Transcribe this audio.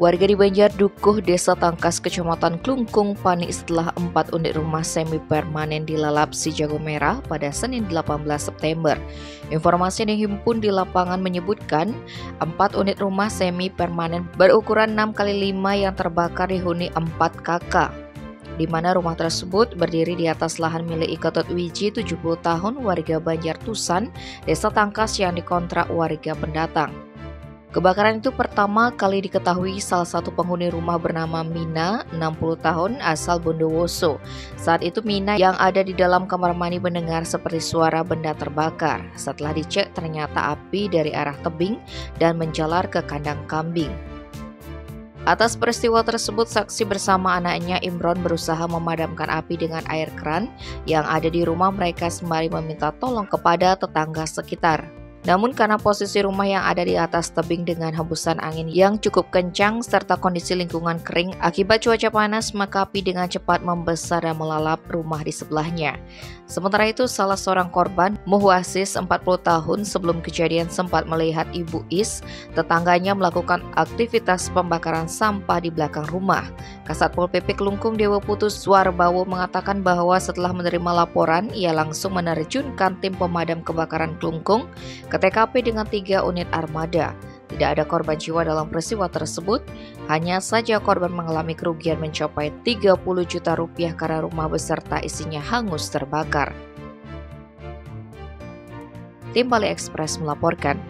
Warga di Banjar Dukuh, Desa Tangkas, Kecamatan Klungkung panik setelah 4 unit rumah semi permanen dilalap si jago merah pada Senin 18 September. Informasi yang dihimpun di lapangan menyebutkan 4 unit rumah semi permanen berukuran 6x5 yang terbakar dihuni 4 kakak, di mana rumah tersebut berdiri di atas lahan milik Ikotot Wiji 70 tahun warga Banjar Tusan, Desa Tangkas yang dikontrak warga pendatang. Kebakaran itu pertama kali diketahui salah satu penghuni rumah bernama Mina, 60 tahun, asal Bondowoso. Saat itu Mina yang ada di dalam kamar mandi mendengar seperti suara benda terbakar. Setelah dicek ternyata api dari arah tebing dan menjalar ke kandang kambing. Atas peristiwa tersebut, saksi bersama anaknya Imron berusaha memadamkan api dengan air keran yang ada di rumah mereka sembari meminta tolong kepada tetangga sekitar. Namun karena posisi rumah yang ada di atas tebing dengan hembusan angin yang cukup kencang serta kondisi lingkungan kering akibat cuaca panas, maka api dengan cepat membesar dan melalap rumah di sebelahnya. Sementara itu, salah seorang korban, Muhwasis 40 tahun, sebelum kejadian sempat melihat Ibu Is, tetangganya melakukan aktivitas pembakaran sampah di belakang rumah. Kasat Pol PP Klungkung Dewa Putus Suarbawo mengatakan bahwa setelah menerima laporan, ia langsung menerjunkan tim pemadam kebakaran Klungkung ke TKP dengan 3 unit armada. Tidak ada korban jiwa dalam peristiwa tersebut, hanya saja korban mengalami kerugian mencapai 30 juta rupiah karena rumah beserta isinya hangus terbakar. Tim Bali Express melaporkan.